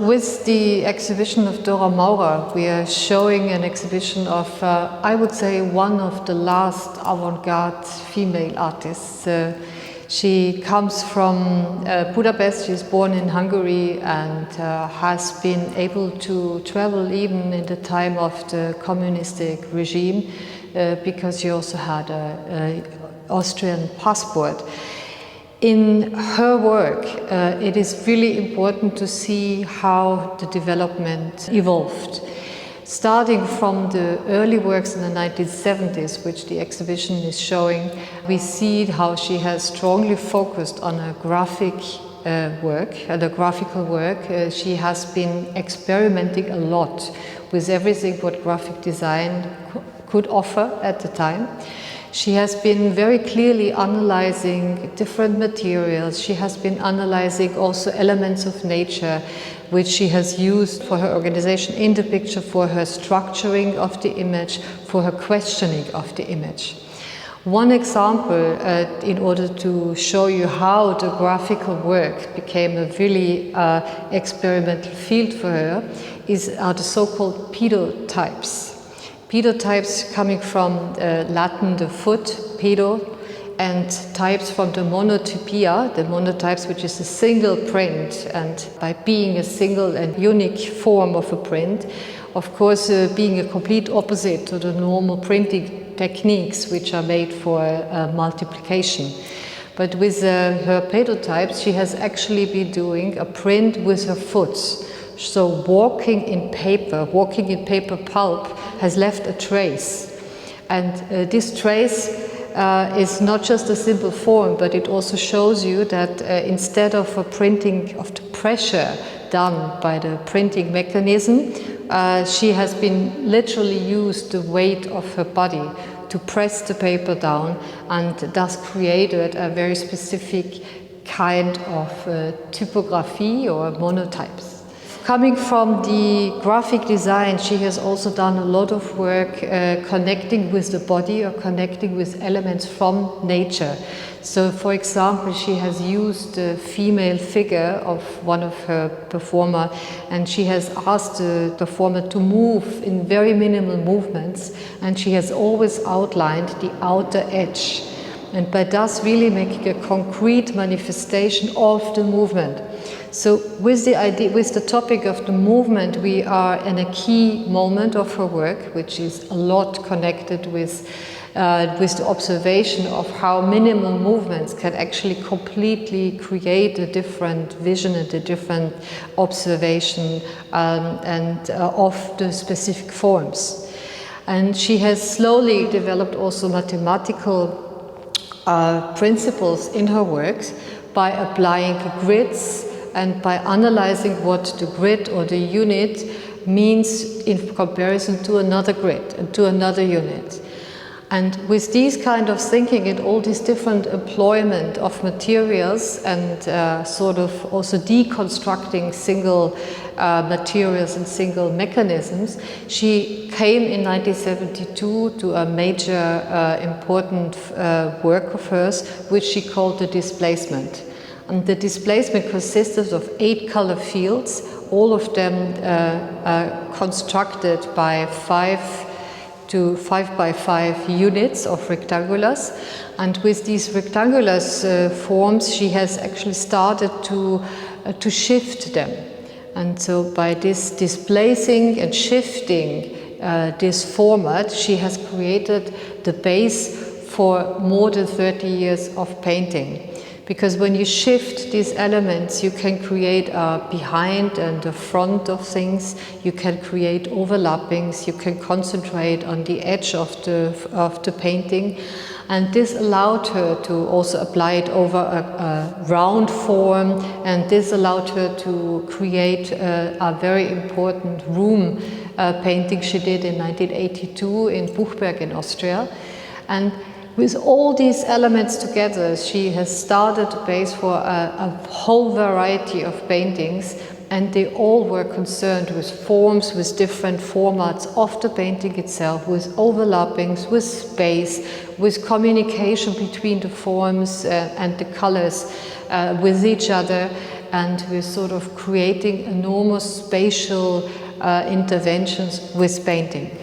with the exhibition of Dóra Maurer, we are showing an exhibition of, I would say, one of the last avant-garde female artists. She comes from Budapest. She's born in Hungary and has been able to travel even in the time of the communistic regime because she also had an Austrian passport. In her work, it is really important to see how the development evolved. Starting from the early works in the 1970s, which the exhibition is showing, we see how she has strongly focused on a graphic work, the graphical work. She has been experimenting a lot with everything what graphic design could offer at the time. She has been very clearly analyzing different materials. She has been analyzing also elements of nature, which she has used for her organization in the picture, for her structuring of the image, for her questioning of the image. One example, in order to show you how the graphical work became a really experimental field for her, are the so-called pedotypes. Pedotypes coming from Latin, the foot, pedo, and types from the monotypia, the monotypes, which is a single print, and by being a single and unique form of a print, of course being a complete opposite to the normal printing techniques which are made for multiplication. But with her pedotypes, she has actually been doing a print with her foot. So walking in paper pulp has left a trace. And this trace is not just a simple form, but it also shows you that instead of a printing of the pressure done by the printing mechanism, she has been literally used the weight of her body to press the paper down and thus created a very specific kind of typography or monotypes. Coming from the graphic design, she has also done a lot of work connecting with the body or connecting with elements from nature. So, for example, she has used the female figure of one of her performers, and she has asked the performer to move in very minimal movements, and she has always outlined the outer edge, and by thus really making a concrete manifestation of the movement. So with the idea, with the topic of the movement, we are in a key moment of her work, which is a lot connected with the observation of how minimal movements can actually completely create a different vision and a different observation of the specific forms. And she has slowly developed also mathematical principles in her works by applying grids and by analyzing what the grid or the unit means in comparison to another grid and to another unit. And with these kind of thinking and all these different employment of materials and sort of also deconstructing single materials and single mechanisms, she came in 1972 to a major important work of hers, which she called the displacement. And the displacement consisted of 8 color fields, all of them constructed by 5 by 5 units of rectangulars. And with these rectangulars forms, she has actually started to shift them. And so by this displacing and shifting this format, she has created the base for more than 30 years of painting. Because when you shift these elements, you can create a behind and the front of things, you can create overlappings, you can concentrate on the edge of the painting. And this allowed her to also apply it over a round form, and this allowed her to create a very important room painting she did in 1982 in Buchberg in Austria. And with all these elements together, she has started a base for a whole variety of paintings, and they all were concerned with forms, with different formats of the painting itself, with overlappings, with space, with communication between the forms and the colors with each other. and we're sort of creating enormous spatial interventions with painting.